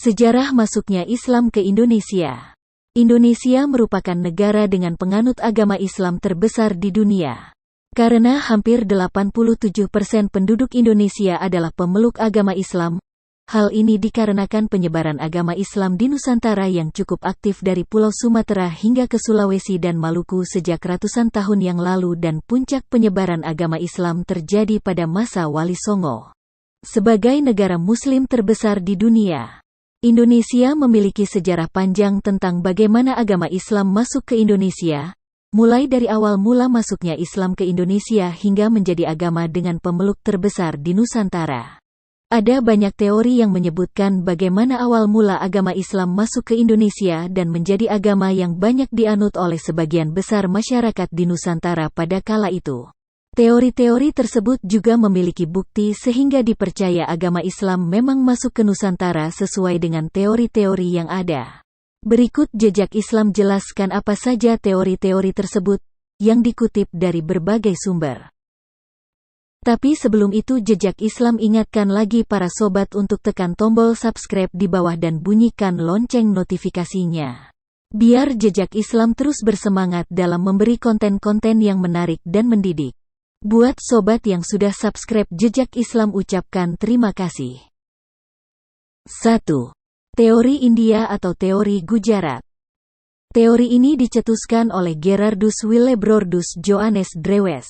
Sejarah masuknya Islam ke Indonesia. Indonesia merupakan negara dengan penganut agama Islam terbesar di dunia. Karena hampir 87% penduduk Indonesia adalah pemeluk agama Islam, hal ini dikarenakan penyebaran agama Islam di Nusantara yang cukup aktif dari Pulau Sumatera hingga ke Sulawesi dan Maluku sejak ratusan tahun yang lalu, dan puncak penyebaran agama Islam terjadi pada masa Wali Songo. Sebagai negara Muslim terbesar di dunia, Indonesia memiliki sejarah panjang tentang bagaimana agama Islam masuk ke Indonesia, mulai dari awal mula masuknya Islam ke Indonesia hingga menjadi agama dengan pemeluk terbesar di Nusantara. Ada banyak teori yang menyebutkan bagaimana awal mula agama Islam masuk ke Indonesia dan menjadi agama yang banyak dianut oleh sebagian besar masyarakat di Nusantara pada kala itu. Teori-teori tersebut juga memiliki bukti sehingga dipercaya agama Islam memang masuk ke Nusantara sesuai dengan teori-teori yang ada. Berikut jejak Islam jelaskan apa saja teori-teori tersebut, yang dikutip dari berbagai sumber. Tapi sebelum itu jejak Islam ingatkan lagi para sobat untuk tekan tombol subscribe di bawah dan bunyikan lonceng notifikasinya. Biar jejak Islam terus bersemangat dalam memberi konten-konten yang menarik dan mendidik. Buat sobat yang sudah subscribe jejak Islam ucapkan terima kasih. 1. Teori India atau teori Gujarat. Teori ini dicetuskan oleh Gerardus Willebrordus Johannes Drewes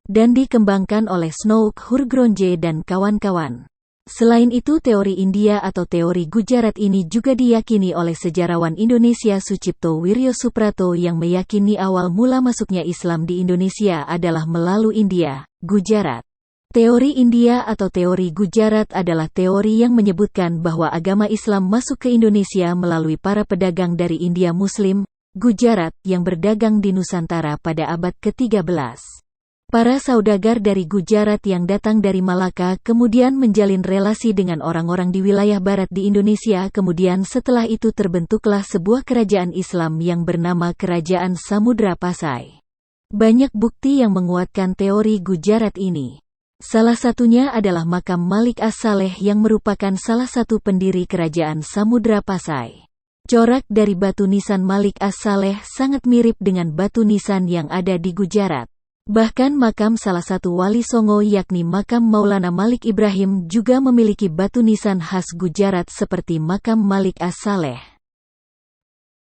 dan dikembangkan oleh Snouk Hurgronje dan kawan-kawan. Selain itu, teori India atau teori Gujarat ini juga diyakini oleh sejarawan Indonesia Sucipto Wiryo Suprato yang meyakini awal mula masuknya Islam di Indonesia adalah melalui India, Gujarat. Teori India atau teori Gujarat adalah teori yang menyebutkan bahwa agama Islam masuk ke Indonesia melalui para pedagang dari India Muslim, Gujarat, yang berdagang di Nusantara pada abad ke-13. Para saudagar dari Gujarat yang datang dari Malaka kemudian menjalin relasi dengan orang-orang di wilayah barat di Indonesia. Kemudian setelah itu terbentuklah sebuah kerajaan Islam yang bernama Kerajaan Samudra Pasai. Banyak bukti yang menguatkan teori Gujarat ini. Salah satunya adalah makam Malik As-Saleh yang merupakan salah satu pendiri Kerajaan Samudra Pasai. Corak dari batu nisan Malik As-Saleh sangat mirip dengan batu nisan yang ada di Gujarat. Bahkan makam salah satu wali Songo yakni makam Maulana Malik Ibrahim juga memiliki batu nisan khas Gujarat seperti makam Malik As-Saleh.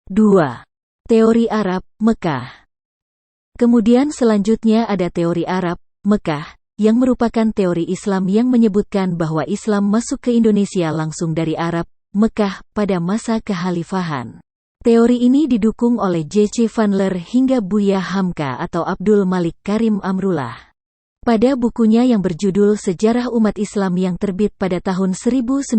2. Teori Arab, Mekah. Kemudian selanjutnya ada teori Arab, Mekah, yang merupakan teori Islam yang menyebutkan bahwa Islam masuk ke Indonesia langsung dari Arab, Mekah, pada masa kekhalifahan. Teori ini didukung oleh J.C. Vanler hingga Buya Hamka atau Abdul Malik Karim Amrullah. Pada bukunya yang berjudul Sejarah Umat Islam yang terbit pada tahun 1997,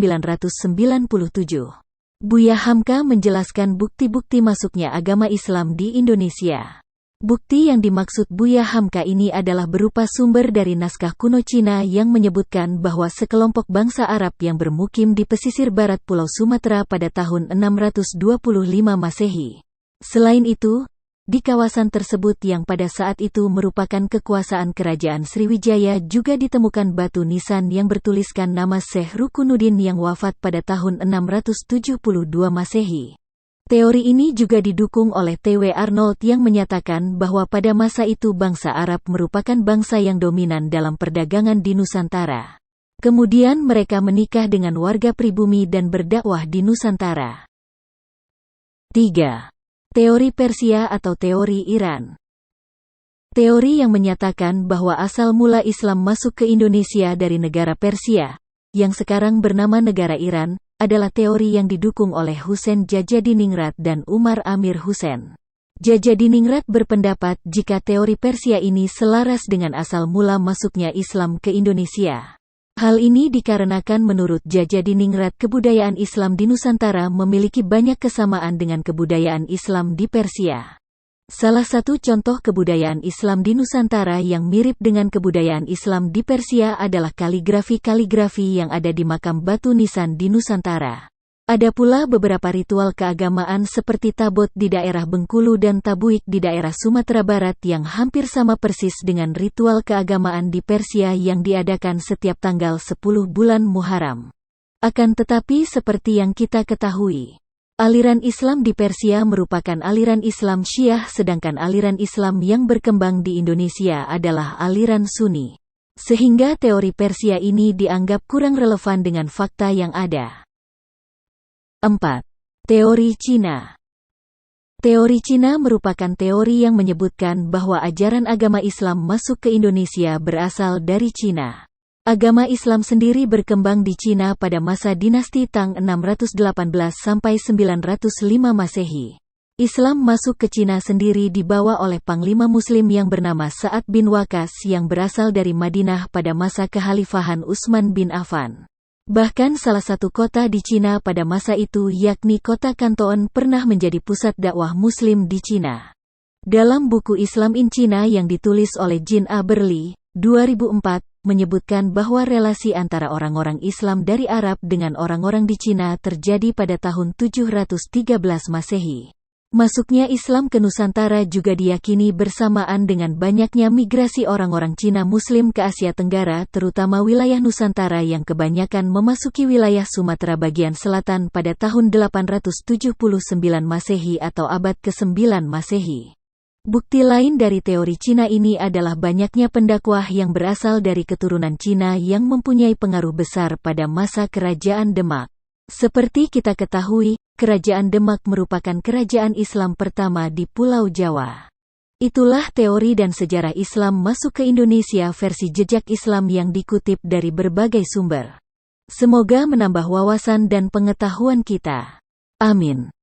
Buya Hamka menjelaskan bukti-bukti masuknya agama Islam di Indonesia. Bukti yang dimaksud Buya Hamka ini adalah berupa sumber dari naskah kuno Cina yang menyebutkan bahwa sekelompok bangsa Arab yang bermukim di pesisir barat Pulau Sumatera pada tahun 625 Masehi. Selain itu, di kawasan tersebut yang pada saat itu merupakan kekuasaan Kerajaan Sriwijaya juga ditemukan batu nisan yang bertuliskan nama Syekh Rukunuddin yang wafat pada tahun 672 Masehi. Teori ini juga didukung oleh T.W. Arnold yang menyatakan bahwa pada masa itu bangsa Arab merupakan bangsa yang dominan dalam perdagangan di Nusantara. Kemudian mereka menikah dengan warga pribumi dan berdakwah di Nusantara. 3. Teori Persia atau teori Iran. Teori yang menyatakan bahwa asal mula Islam masuk ke Indonesia dari negara Persia, yang sekarang bernama negara Iran, adalah teori yang didukung oleh Husain Jajadiningrat dan Umar Amir Husain. Jajadiningrat berpendapat jika teori Persia ini selaras dengan asal mula masuknya Islam ke Indonesia. Hal ini dikarenakan menurut Jajadiningrat kebudayaan Islam di Nusantara memiliki banyak kesamaan dengan kebudayaan Islam di Persia. Salah satu contoh kebudayaan Islam di Nusantara yang mirip dengan kebudayaan Islam di Persia adalah kaligrafi-kaligrafi yang ada di makam batu nisan di Nusantara. Ada pula beberapa ritual keagamaan seperti tabot di daerah Bengkulu dan tabuik di daerah Sumatera Barat yang hampir sama persis dengan ritual keagamaan di Persia yang diadakan setiap tanggal 10 bulan Muharram. Akan tetapi seperti yang kita ketahui, aliran Islam di Persia merupakan aliran Islam Syiah sedangkan aliran Islam yang berkembang di Indonesia adalah aliran Sunni. Sehingga teori Persia ini dianggap kurang relevan dengan fakta yang ada. 4. Teori Cina. Teori Cina merupakan teori yang menyebutkan bahwa ajaran agama Islam masuk ke Indonesia berasal dari Cina. Agama Islam sendiri berkembang di Cina pada masa dinasti Tang 618 sampai 905 Masehi. Islam masuk ke Cina sendiri dibawa oleh Panglima Muslim yang bernama Sa'ad bin Waqqas yang berasal dari Madinah pada masa kekhalifahan Utsman bin Affan. Bahkan salah satu kota di Cina pada masa itu yakni kota Kanton pernah menjadi pusat dakwah Muslim di Cina. Dalam buku Islam in China yang ditulis oleh Jean A. Berli, 2004, menyebutkan bahwa relasi antara orang-orang Islam dari Arab dengan orang-orang di Cina terjadi pada tahun 713 Masehi. Masuknya Islam ke Nusantara juga diyakini bersamaan dengan banyaknya migrasi orang-orang Cina Muslim ke Asia Tenggara terutama wilayah Nusantara yang kebanyakan memasuki wilayah Sumatera bagian selatan pada tahun 879 Masehi atau abad ke-9 Masehi. Bukti lain dari teori Cina ini adalah banyaknya pendakwah yang berasal dari keturunan Cina yang mempunyai pengaruh besar pada masa Kerajaan Demak. Seperti kita ketahui, Kerajaan Demak merupakan kerajaan Islam pertama di Pulau Jawa. Itulah teori dan sejarah Islam masuk ke Indonesia versi jejak Islam yang dikutip dari berbagai sumber. Semoga menambah wawasan dan pengetahuan kita. Amin.